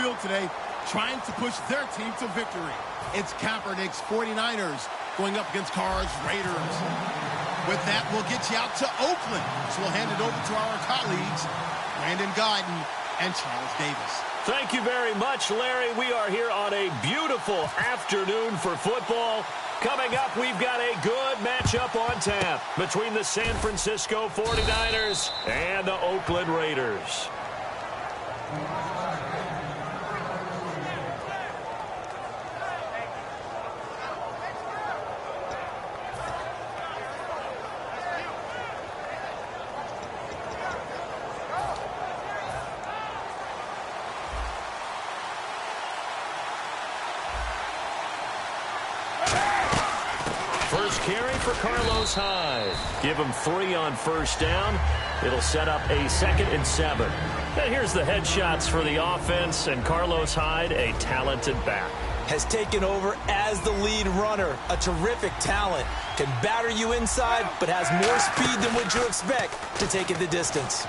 field today, trying to push their team to victory. It's Kaepernick's 49ers going up against Carr's Raiders. With that, we'll get you out to Oakland. So we'll hand it over to our colleagues, Brandon Guyton and Charles Davis. Thank you very much, Larry. We are here on a beautiful afternoon for football. Coming up, we've got a good matchup on tap between the San Francisco 49ers and the Oakland Raiders. First carry for Carlos Hyde. Give him 3 on first down. It'll set up a 2nd and 7. And here's the headshots for the offense, and Carlos Hyde, a talented back. Has taken over as the lead runner. A terrific talent. Can batter you inside, but has more speed than what you expect to take it the distance.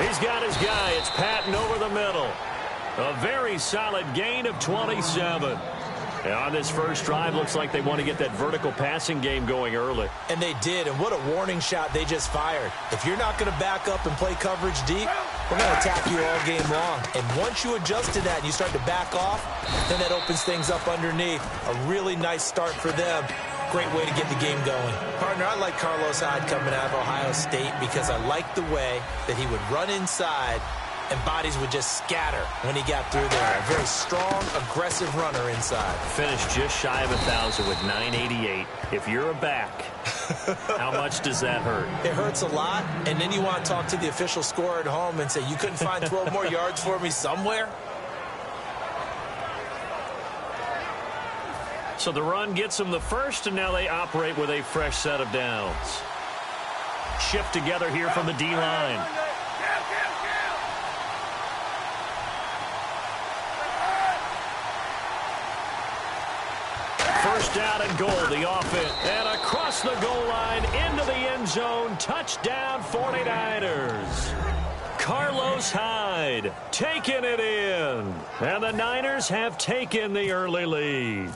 He's got his guy. It's Patton over the middle. A very solid gain of 27. And on this first drive, looks like they want to get that vertical passing game going early. And they did, and what a warning shot they just fired. If you're not going to back up and play coverage deep, we're going to attack you all game long. And once you adjust to that and you start to back off, then that opens things up underneath. A really nice start for them. Great way to get the game going. Partner, I like Carlos Hyde coming out of Ohio State because I like the way that he would run inside and bodies would just scatter when he got through there. A very strong, aggressive runner inside. Finished just shy of 1,000 with 988. If you're a back, how much does that hurt? It hurts a lot, and then you want to talk to the official scorer at home and say, you couldn't find 12 more yards for me somewhere? So the run gets them the first, and now they operate with a fresh set of downs. Shift together here from the D-line. First down and goal, the offense. And across the goal line, into the end zone, touchdown 49ers. Carlos Hyde taking it in. And the Niners have taken the early lead.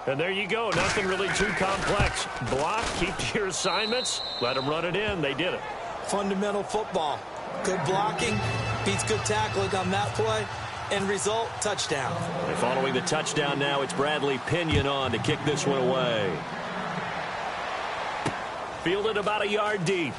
And there you go, nothing really too complex. Block, keep to your assignments, let them run it in. They did it. Fundamental football. Good blocking, beats good tackling on that play. End result, touchdown. And following the touchdown now, it's Bradley Pinion on to kick this one away. Fielded about a yard deep.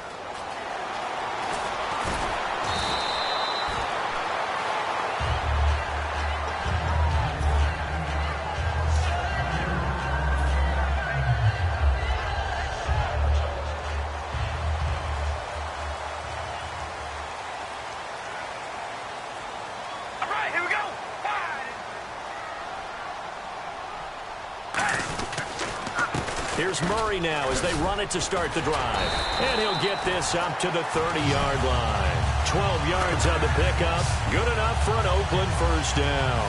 Here's Murray now as they run it to start the drive. And he'll get this up to the 30-yard line. 12 yards on the pickup. Good enough for an Oakland first down.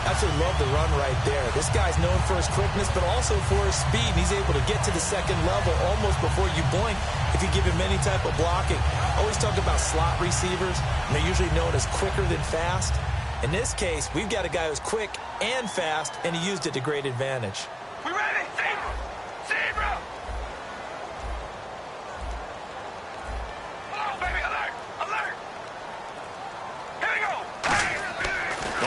Absolutely love the run right there. This guy's known for his quickness, but also for his speed. He's able to get to the second level almost before you blink if you give him any type of blocking. Always talk about slot receivers. They're usually known as quicker than fast. In this case, we've got a guy who's quick and fast, and he used it to great advantage. We ready? Zebra! Hello, baby, alert! Here we go!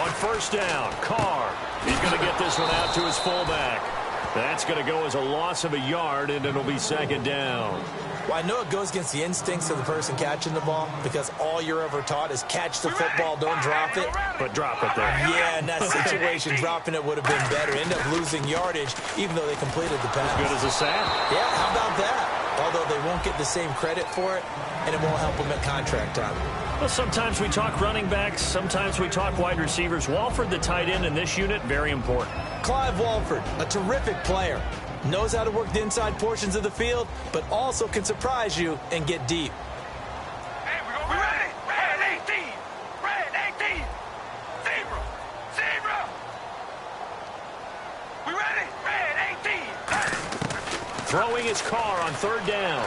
On first down, Carr. He's going to get this one out to his fullback. That's going to go as a loss of a yard, and it'll be second down. Well, I know it goes against the instincts of the person catching the ball because all you're ever taught is catch the football, don't drop it. But drop it there. Yeah, in that situation, dropping it would have been better. End up losing yardage, even though they completed the pass. As good as a sack. Yeah, how about that? Although they won't get the same credit for it, and it won't help them at contract time. Well, sometimes we talk running backs, sometimes we talk wide receivers. Walford, the tight end in this unit, very important. Clive Walford, a terrific player. Knows how to work the inside portions of the field, but also can surprise you and get deep. Hey, we're ready! Red 18! Red 18! Zebra! We ready? Red 18! Throwing his car on third down.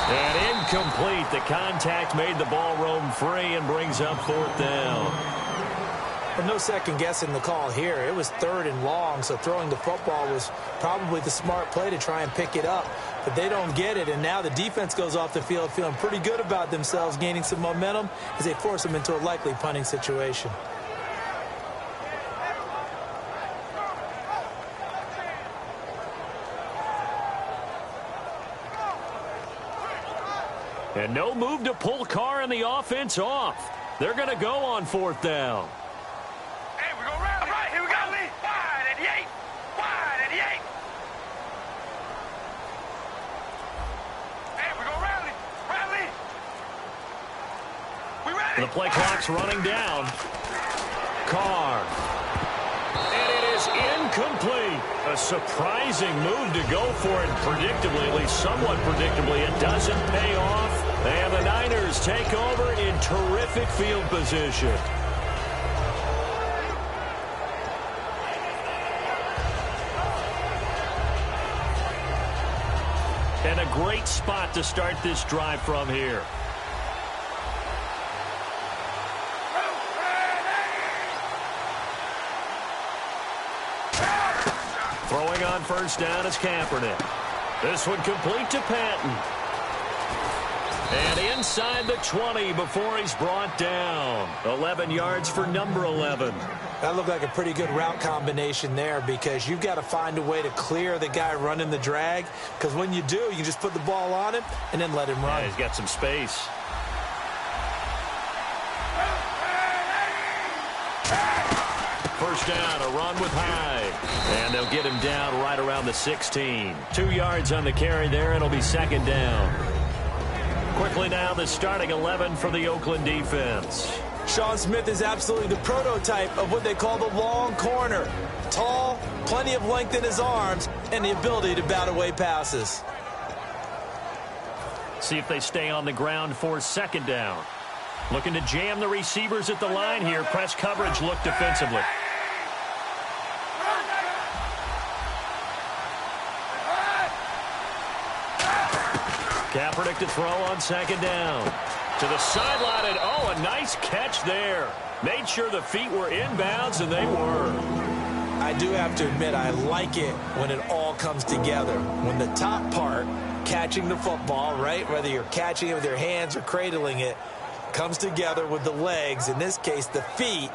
And incomplete. The contact made the ball roam free and brings up 4th down. Well, no second guessing the call here. It was 3rd and long, so throwing the football was probably the smart play to try and pick it up. But they don't get it, and now the defense goes off the field feeling pretty good about themselves, gaining some momentum as they force them into a likely punting situation. And no move to pull Carr and the offense off. They're going to go on 4th down. Hey, we're going to rally. All right, here we go. Wide at the 8. Wide at the 8. Hey, we're going to rally. Rally. We ready? The play clock's running down. Carr. And it is incomplete. A surprising move to go for it predictably, at least somewhat predictably. It doesn't pay off. And the Niners take over in terrific field position. And a great spot to start this drive from here. Throwing on 1st down is Kaepernick. This one complete to Patton. And inside the 20 before he's brought down. 11 yards for number 11. That looked like a pretty good route combination there because you've got to find a way to clear the guy running the drag, because when you do, you just put the ball on him and then let him run. Yeah, he's got some space. First down, a run with Hyde. And they'll get him down right around the 16. 2 yards on the carry there, and it'll be 2nd down. Quickly now, the starting 11 for the Oakland defense. Sean Smith is absolutely the prototype of what they call the long corner. Tall, plenty of length in his arms, and the ability to bat away passes. See if they stay on the ground for 2nd down. Looking to jam the receivers at the line here. Press coverage look defensively. Kaepernick to throw on 2nd down. To the sideline, and oh, a nice catch there. Made sure the feet were inbounds, and they were. I do have to admit, I like it when it all comes together. When the top part, catching the football, right, whether you're catching it with your hands or cradling it, comes together with the legs, in this case the feet,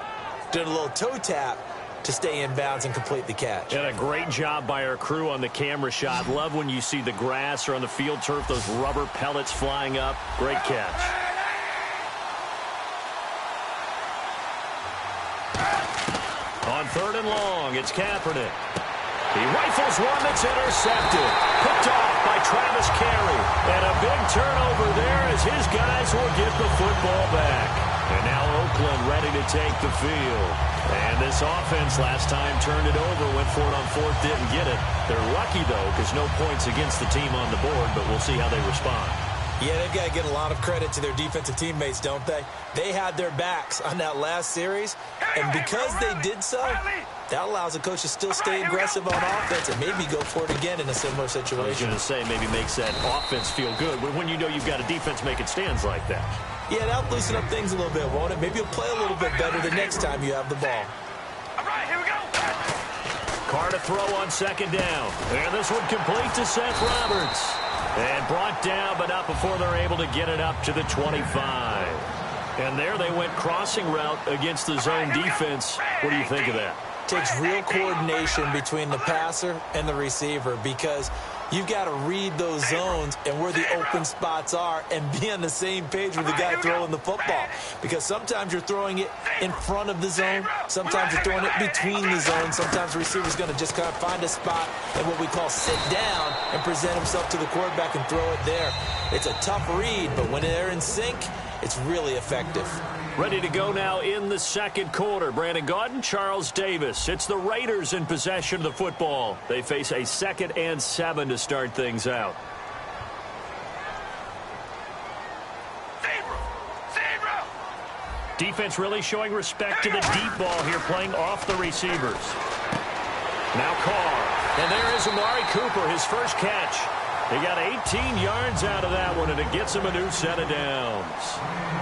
did a little toe tap to stay in bounds and complete the catch. And a great job by our crew on the camera shot. Love when you see the grass or on the field turf, those rubber pellets flying up. Great catch. On 3rd and long, it's Kaepernick. He rifles one that's intercepted. Picked off by Travis Carey. And a big turnover there as his guys will get the football back. And now Oakland ready to take the field. And this offense last time turned it over, went for it on 4th, didn't get it. They're lucky, though, because no points against the team on the board, but we'll see how they respond. Yeah, they've got to get a lot of credit to their defensive teammates, don't they? They had their backs on that last series, and because they did so, that allows the coach to still stay aggressive on offense and maybe go for it again in a similar situation. I was going to say, maybe makes that offense feel good when you know you've got a defense making stands like that. Yeah, that'll loosen up things a little bit, won't it? Maybe you'll play a little bit better the next time you have the ball. All right, here we go. Carr to throw on 2nd down. And this one complete to Seth Roberts. And brought down, but not before they're able to get it up to the 25. And there they went crossing route against the zone defense. What do you think of that? Takes real coordination between the passer and the receiver, because you've got to read those zones and where the open spots are and be on the same page with the guy throwing the football. Because sometimes you're throwing it in front of the zone. Sometimes you're throwing it between the zones. Sometimes the receiver's going to just kind of find a spot and what we call sit down and present himself to the quarterback and throw it there. It's a tough read, but when they're in sync, it's really effective. Ready to go now in the 2nd quarter. Brandon Gaudin, Charles Davis. It's the Raiders in possession of the football. They face a 2nd and 7 to start things out. Zero. Defense really showing respect to the deep ball here, playing off the receivers. Now Carr. And there is Amari Cooper, his first catch. He got 18 yards out of that one, and it gets him a new set of downs.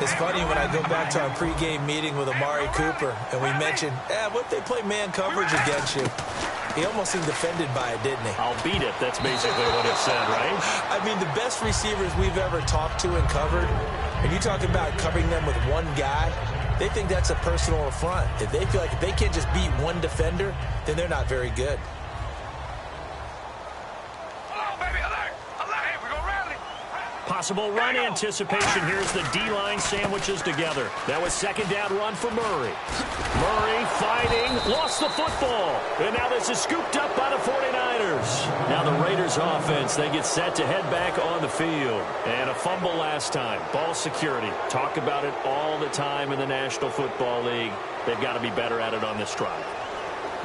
It's funny when I go back to our pregame meeting with Amari Cooper, and we mentioned, what if they play man coverage against you? He almost seemed offended by it, didn't he? I'll beat it. That's basically what he said, right? I mean, the best receivers we've ever talked to and covered, and you talk about covering them with one guy, they think that's a personal affront. If they feel like if they can't just beat one defender, then they're not very good. Possible run anticipation. Here's the D-line sandwiches together. That was second down run for Murray. Murray fighting, lost the football. And now this is scooped up by the 49ers. Now the Raiders offense, they get set to head back on the field. And a fumble last time. Ball security. Talk about it all the time in the National Football League. They've got to be better at it on this drive.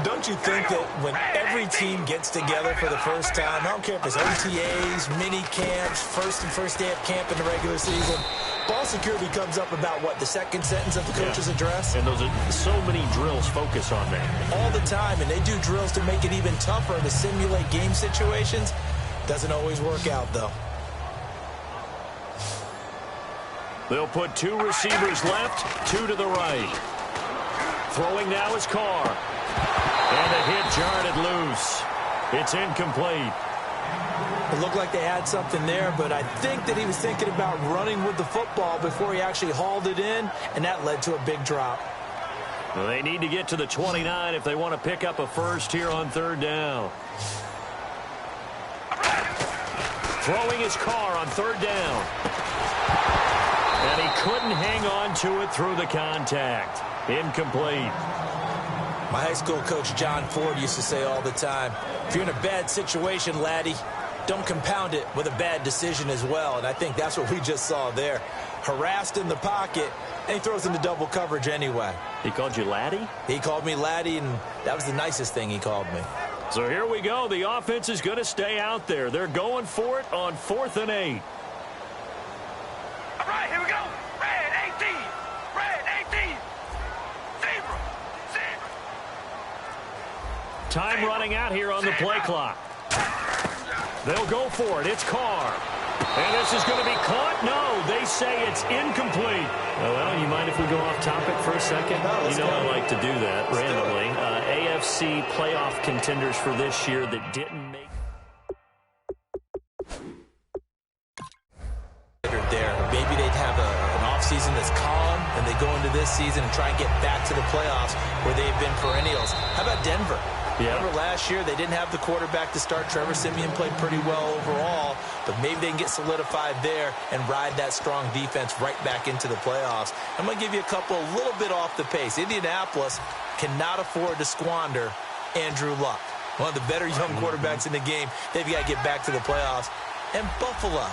Don't you think that when every team gets together for the first time, I don't care if it's OTAs, mini camps, first day of camp in the regular season, ball security comes up about, what, the second sentence of the coach's address? And those are so many drills focus on that. All the time, and they do drills to make it even tougher to simulate game situations. Doesn't always work out, though. They'll put two receivers left, two to the right. Throwing now is Carr. And the hit jarred loose. It's incomplete. It looked like they had something there, but I think that he was thinking about running with the football before he actually hauled it in, and that led to a big drop. Well, they need to get to the 29 if they want to pick up a first here on third down. Throwing his Carr on third down. And he couldn't hang on to it through the contact. Incomplete. My high school coach, John Ford, used to say all the time, if you're in a bad situation, laddie, don't compound it with a bad decision as well. And I think that's what we just saw there. Harassed in the pocket, and he throws into double coverage anyway. He called you laddie? He called me laddie, and that was the nicest thing he called me. So here we go. The offense is going to stay out there. They're going for it on 4th and 8. All right, here we go. Red 18. Red 18. Zebra. Time running out here on the play clock. They'll go for it. It's Carr. And this is going to be caught. No, they say it's incomplete. Well, you mind if we go off topic for a second? No, you know I like to do that randomly. AFC playoff contenders for this year that didn't make there. Maybe they'd have an offseason that's calm, and they go into this season and try and get back to the playoffs where they've been perennials. How about Denver? Yeah. Remember last year, they didn't have the quarterback to start. Trevor Siemian played pretty well overall, but maybe they can get solidified there and ride that strong defense right back into the playoffs. I'm going to give you a couple a little bit off the pace. Indianapolis cannot afford to squander Andrew Luck, one of the better young quarterbacks in the game. They've got to get back to the playoffs. And Buffalo,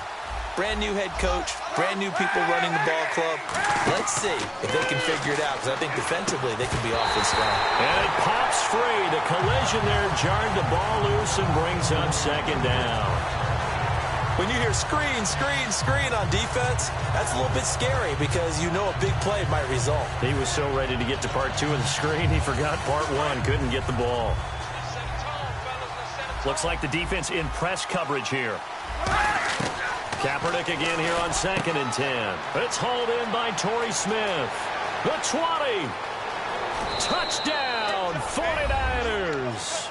brand new head coach, brand new people running the ball club. Let's see if they can figure it out, because I think defensively they can be awfully strong. And it pops free. The collision there jarred the ball loose and brings up second down. When you hear screen, screen, screen on defense, that's a little bit scary because you know a big play might result. He was so ready to get to part 2 of the screen, he forgot part 1. Couldn't get the ball. Looks like the defense in press coverage here. Kaepernick again here on 2nd and 10. It's hauled in by Torrey Smith. The 20. Touchdown, 49ers.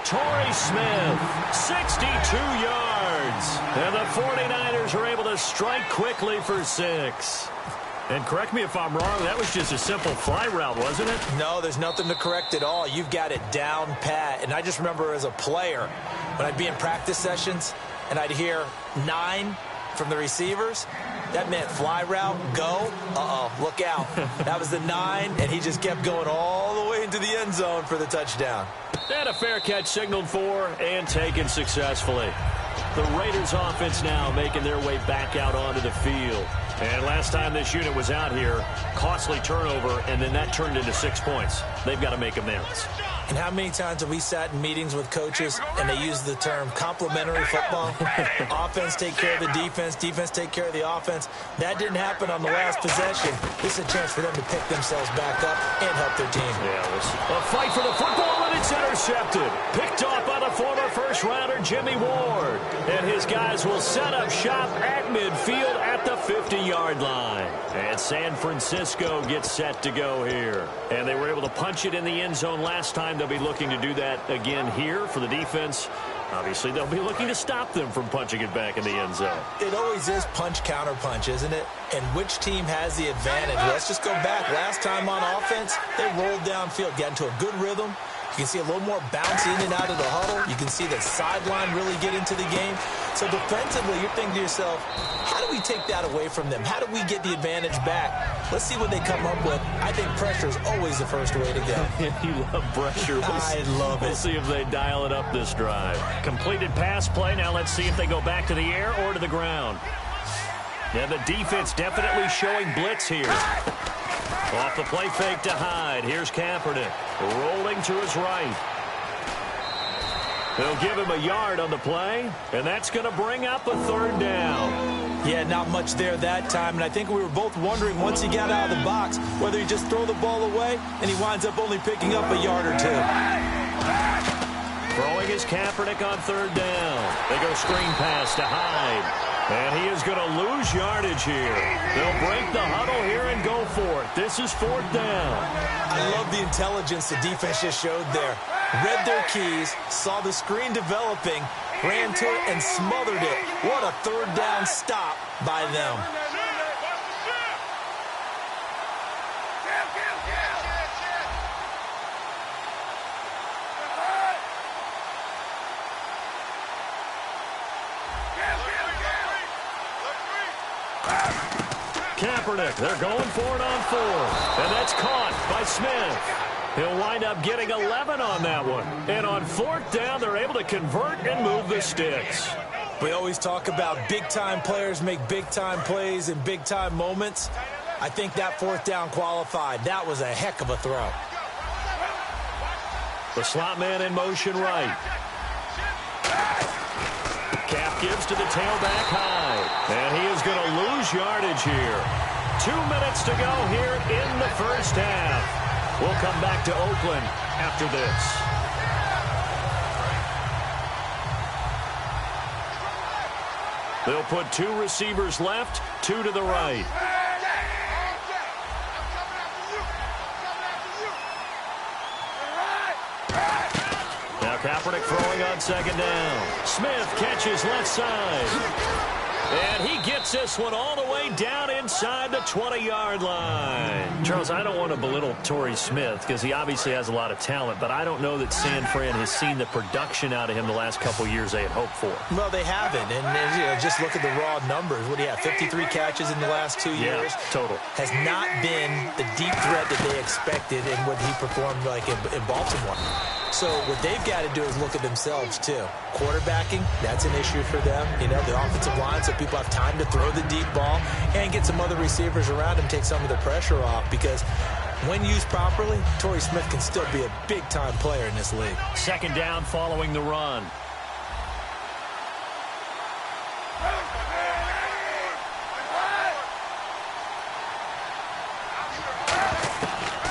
Torrey Smith, 62 yards. And the 49ers are able to strike quickly for 6. And correct me if I'm wrong, that was just a simple fly route, wasn't it? No, there's nothing to correct at all. You've got it down pat. And I just remember as a player, when I'd be in practice sessions, and I'd hear 9 from the receivers, that meant fly route, go, look out. That was the 9, and he just kept going all the way into the end zone for the touchdown. And a fair catch signaled for and taken successfully. The Raiders offense now making their way back out onto the field. And last time this unit was out here, costly turnover, and then that turned into 6 points. They've got to make amends. And how many times have we sat in meetings with coaches and they use the term complementary football? Offense take care of the defense, defense take care of the offense. That didn't happen on the last possession. This is a chance for them to pick themselves back up and help their team. Yeah, a fight for the football, and it's intercepted. Picked off by the former first-rounder Jimmy Ward. And his guys will set up shop at midfield at the 50-yard line. And San Francisco gets set to go here. And they were able to punch it in the end zone last time. They'll be looking to do that again here for the defense. Obviously, they'll be looking to stop them from punching it back in the end zone. It always is punch-counter-punch, isn't it? And which team has the advantage? Let's just go back. Last time on offense, they rolled downfield, got into a good rhythm. You can see a little more bounce in and out of the huddle. You can see the sideline really get into the game. So defensively, you're thinking to yourself, how do we take that away from them? How do we get the advantage back? Let's see what they come up with. I think pressure is always the first way to go. You love pressure. I love it. We'll see if they dial it up this drive. Completed pass play. Now let's see if they go back to the air or to the ground. Yeah, the defense definitely showing blitz here. Off the play fake to Hyde. Here's Kaepernick rolling to his right. They'll give him a yard on the play, and that's going to bring up a third down. Yeah, not much there that time, and I think we were both wondering once he got out of the box whether he just throw the ball away, and he winds up only picking up a yard or two. Throwing is Kaepernick on third down. They go screen pass to Hyde. And he is going to lose yardage here. They'll break the huddle here and go for it. This is fourth down. I love the intelligence the defense just showed there. Read their keys, saw the screen developing, ran to it, and smothered it. What a third down stop by them. Kaepernick, they're going for it on fourth. And that's caught by Smith. He'll wind up getting 11 on that one. And on fourth down, they're able to convert and move the sticks. We always talk about big-time players make big-time plays in big-time moments. I think that fourth down qualified. That was a heck of a throw. The slot man in motion right. Cap gives to the tailback Hyde. And he is going to lose yardage here. 2 minutes to go here in the first half. We'll come back to Oakland after this. They'll put 2 receivers left, 2 to the right. Now Kaepernick throwing on second down. Smith catches left side. And he gets this one all the way down inside the 20-yard line. Charles, I don't want to belittle Torrey Smith because he obviously has a lot of talent, but I don't know that San Fran has seen the production out of him the last couple years they had hoped for. Well, they haven't. And just look at the raw numbers. What do you have, 53 catches in the last 2 years? Yeah, total. Has not been the deep threat that they expected in what he performed like in Baltimore. So what they've got to do is look at themselves, too. Quarterbacking, that's an issue for them. You know, the offensive line, so people have time to throw the deep ball and get some other receivers around him, take some of the pressure off. Because when used properly, Torrey Smith can still be a big-time player in this league. Second down following the run.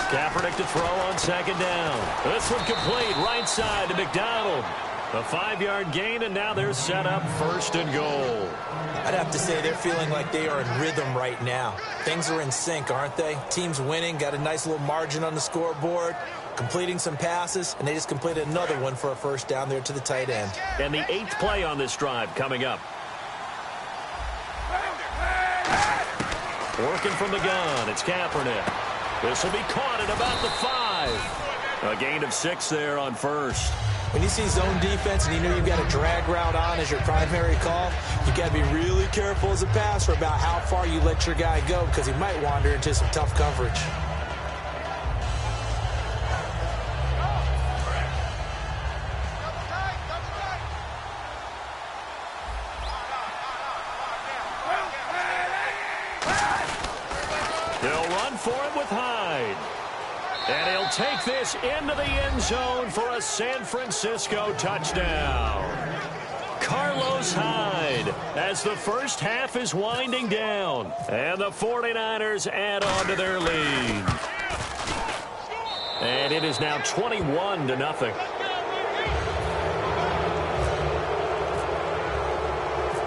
Kaepernick to throw on second down. This one complete, right side to McDonald. A 5-yard gain, and now they're set up first and goal. I'd have to say they're feeling like they are in rhythm right now. Things are in sync, aren't they? Team's winning, got a nice little margin on the scoreboard, completing some passes, and they just completed another one for a first down there to the tight end. And the 8th play on this drive coming up. Working from the gun, it's Kaepernick. This will be caught at about the 5. A gain of 6 there on first. When you see zone defense and you know you've got a drag route on as your primary call, you got to be really careful as a passer about how far you let your guy go because he might wander into some tough coverage. for it with Hyde. And he'll take this into the end zone for a San Francisco touchdown. Carlos Hyde as the first half is winding down. And the 49ers add on to their lead. And it is now 21-0.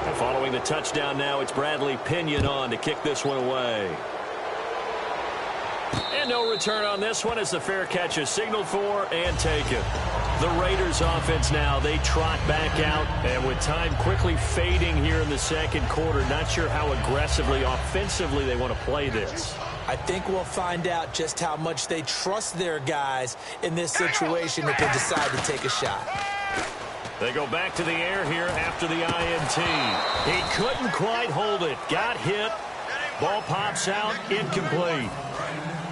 And following the touchdown now, it's Bradley Pinion on to kick this one away. And no return on this one as the fair catch is signaled for and taken. The Raiders offense now, they trot back out, and with time quickly fading here in the second quarter, not sure how aggressively, offensively they want to play this. I think we'll find out just how much they trust their guys in this situation if they decide to take a shot. They go back to the air here after the INT. He couldn't quite hold it. Got hit. Ball pops out, incomplete.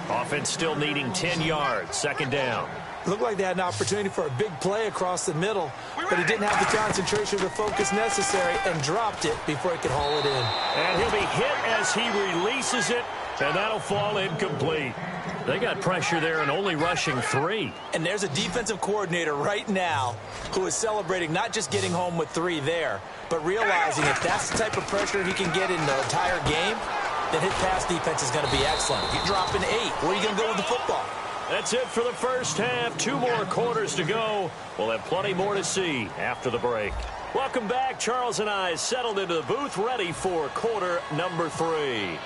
Offense still needing 10 yards, second down. Looked like they had an opportunity for a big play across the middle, but he didn't have the concentration or the focus necessary and dropped it before he could haul it in. And he'll be hit as he releases it, and that'll fall incomplete. They got pressure there and only rushing 3. And there's a defensive coordinator right now who is celebrating not just getting home with 3 there, but realizing if that's the type of pressure he can get in the entire game, then his pass defense is going to be excellent. If you drop an 8, where are you going to go with the football? That's it for the first half. 2 more quarters to go. We'll have plenty more to see after the break. Welcome back. Charles and I settled into the booth, ready for quarter number 3.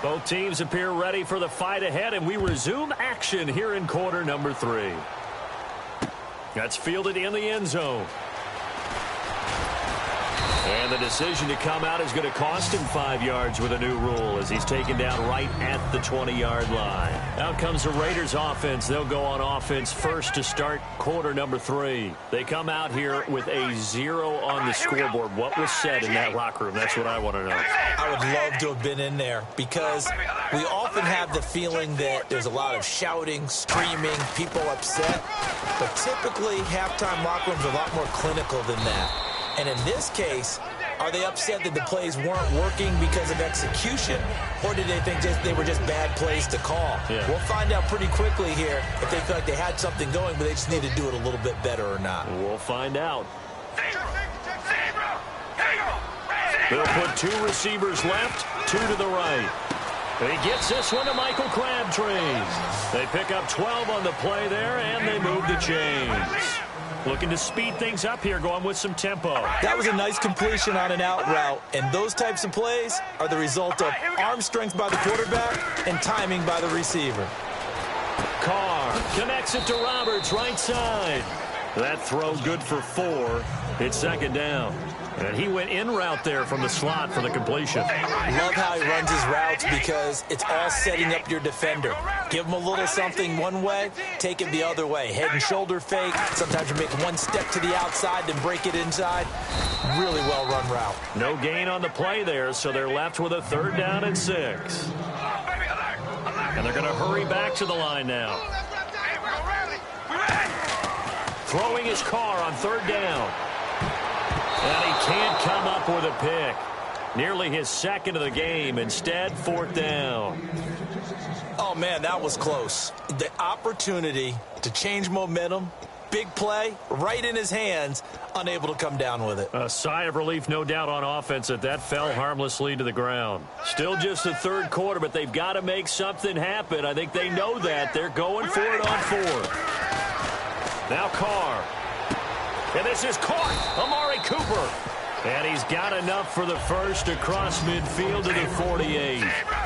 Both teams appear ready for the fight ahead, and we resume action here in quarter number 3. That's fielded in the end zone. And the decision to come out is going to cost him 5 yards with a new rule as he's taken down right at the 20-yard line. Out comes the Raiders offense. They'll go on offense first to start quarter number 3. They come out here with a 0 on the scoreboard. What was said in that locker room? That's what I want to know. I would love to have been in there because we often have the feeling that there's a lot of shouting, screaming, people upset. But typically, halftime locker rooms are a lot more clinical than that. And in this case, are they upset that the plays weren't working because of execution, or did they think they were just bad plays to call? Yeah. We'll find out pretty quickly here if they feel like they had something going, but they just need to do it a little bit better or not. We'll find out. They'll put 2 receivers left, 2 to the right. He gets this one to Michael Crabtree. They pick up 12 on the play there, and they move the chains. Looking to speed things up here, going with some tempo. That was a nice completion on an out route, and those types of plays are the result of arm strength by the quarterback and timing by the receiver. Carr connects it to Roberts, right side. That throw good for 4. It's second down. And he went in route there from the slot for the completion. Love how he runs his routes because it's all setting up your defender. Give him a little something one way, take it the other way. Head and shoulder fake. Sometimes you make one step to the outside, then break it inside. Really well-run route. No gain on the play there, so they're left with a 3rd down and 6. And they're going to hurry back to the line now. Throwing his Carr on 3rd down. And he can't come up with a pick. Nearly his 2nd of the game. Instead, 4th down. Oh, man, that was close. The opportunity to change momentum, big play, right in his hands, unable to come down with it. A sigh of relief, no doubt, on offense that fell harmlessly to the ground. Still just the 3rd quarter, but they've got to make something happen. I think they know that. They're going for it on 4th. Now Carr. And this is caught. Amari Cooper. And he's got enough for the first across midfield to the 48.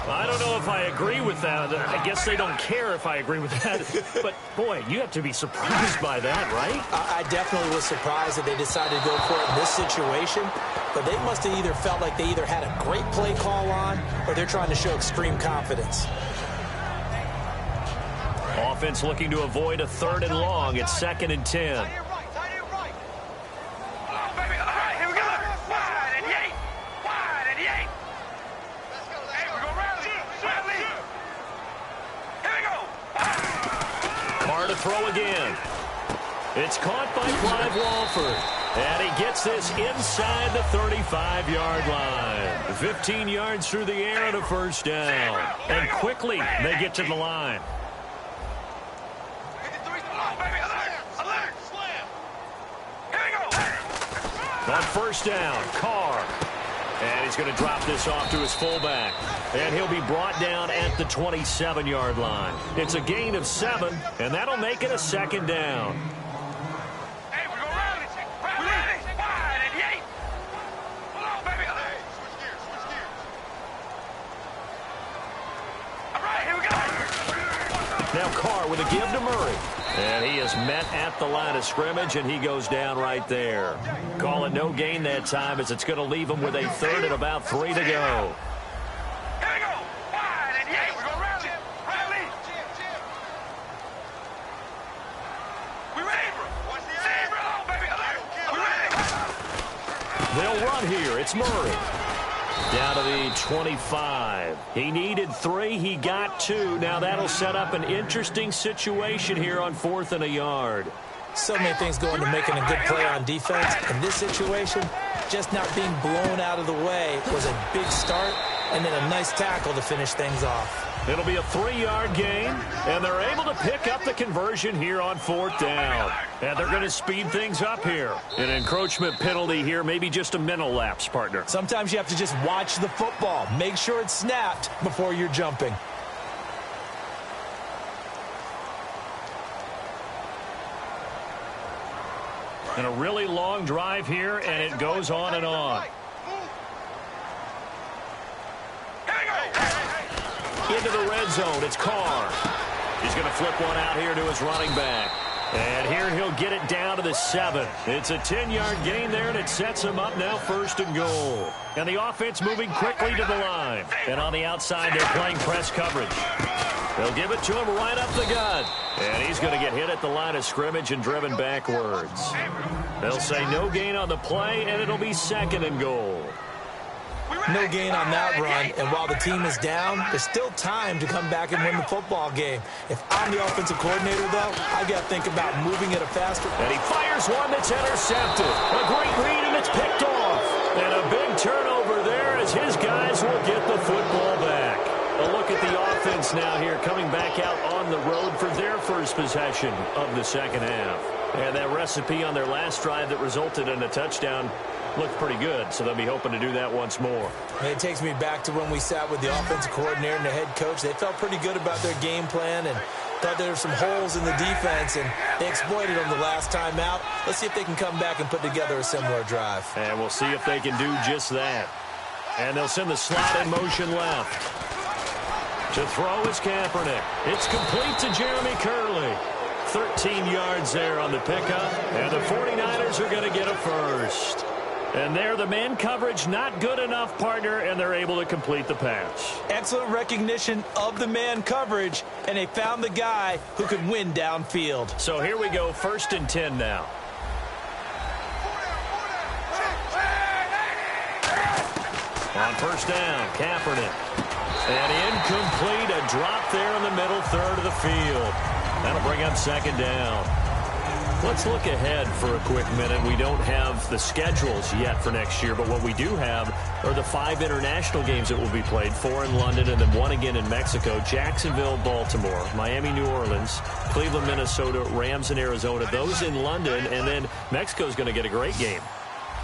I don't know if I agree with that. I guess they don't care if I agree with that. But, boy, you have to be surprised by that, right? I definitely was surprised that they decided to go for it in this situation. But they must have either felt like they either had a great play call on or they're trying to show extreme confidence. Offense looking to avoid a 3rd and long. It's 2nd and 10. Throw again. It's caught by Clive Walford. And he gets this inside the 35-yard line. 15 yards through the air and a first down. And quickly they get to the line. On first down, Carr. And he's going to drop this off to his fullback. And he'll be brought down at the 27-yard line. It's a gain of 7, and that'll make it a second down. Hey, we're going to rally. We're ready. Wide and yay. Hold on, baby. Hey, switch gears. All right, here we go. Now Carr with a give to Murray. And he is met at the line of scrimmage, and he goes down right there. Call it no gain that time, as it's going to leave him with a third and about 3 to go. Here we go. Wide and yay. We're going to rally. Rally. We ready, bro. Zebra on, baby. We ready. They'll run here. It's Murray. Down to the 25. He needed 3. He got 2. Now that'll set up an interesting situation here on 4th and a yard. So many things go into making a good play on defense. In this situation, just not being blown out of the way was a big start, and then a nice tackle to finish things off. It'll be a 3-yard gain, and they're able to pick up the conversion here on 4th down. And they're going to speed things up here. An encroachment penalty here, maybe just a mental lapse, partner. Sometimes you have to just watch the football. Make sure it's snapped before you're jumping. And a really long drive here, and it goes on and on. Into the red zone, it's Carr. He's going to flip one out here to his running back. And here he'll get it down to the 7. It's a 10-yard gain there, and it sets him up now 1st and goal. And the offense moving quickly to the line. And on the outside, they're playing press coverage. They'll give it to him right up the gut. And he's going to get hit at the line of scrimmage and driven backwards. They'll say no gain on the play, and it'll be 2nd and goal. No gain on that run, and while the team is down, there's still time to come back and win the football game. If I'm the offensive coordinator, though, I've got to think about moving at a faster... And he fires one that's intercepted. A great read, and it's picked off. And a big turnover there as his guys will get the football back. A look at the offense now here, coming back out on the road for their first possession of the second half. And that recipe on their last drive that resulted in a touchdown looked pretty good, so they'll be hoping to do that once more. And it takes me back to when we sat with the offensive coordinator and the head coach. They felt pretty good about their game plan and thought there were some holes in the defense, and they exploited them the last time out. Let's see if they can come back and put together a similar drive. And we'll see if they can do just that. And they'll send the slot in motion left. To throw is Kaepernick. It's complete to Jeremy Curley. 13 yards there on the pickup, and the 49ers are going to get a first. And there, the man coverage not good enough, partner, and they're able to complete the pass. Excellent recognition of the man coverage, and they found the guy who could win downfield. So here we go, 1st and 10 now. On first down, Kaepernick. And incomplete, a drop there in the middle third of the field. That'll bring up 2nd down. Let's look ahead for a quick minute. We don't have the schedules yet for next year, but what we do have are the 5 international games that will be played, 4 in London and then 1 again in Mexico, Jacksonville, Baltimore, Miami, New Orleans, Cleveland, Minnesota, Rams, and Arizona. Those in London, and then Mexico's going to get a great game.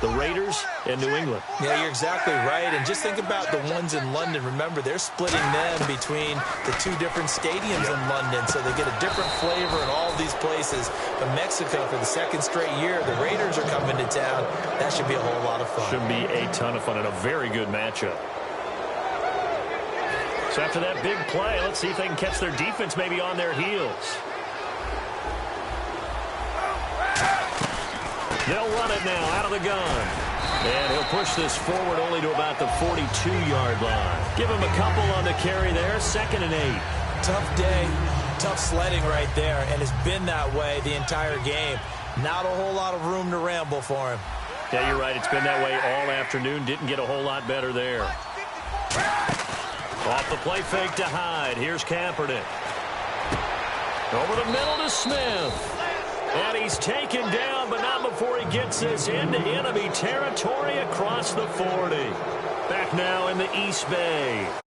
The Raiders and New England. Yeah, you're exactly right. And just think about the ones in London. Remember, they're splitting them between the 2 different stadiums in London, so they get a different flavor in all of these places. But Mexico, for the 2nd straight year, the Raiders are coming to town. That should be a whole lot of fun. Should be a ton of fun and a very good matchup. So after that big play, let's see if they can catch their defense maybe on their heels. They'll run it now out of the gun. And he'll push this forward only to about the 42-yard line. Give him a couple on the carry there, 2nd and 8. Tough day, tough sledding right there, and it's been that way the entire game. Not a whole lot of room to ramble for him. Yeah, you're right. It's been that way all afternoon. Didn't get a whole lot better there. Off the play fake to Hyde. Here's Kaepernick. Over the middle to Smith. And he's taken down, but not before he gets this into enemy territory across the 40. Back now in the East Bay.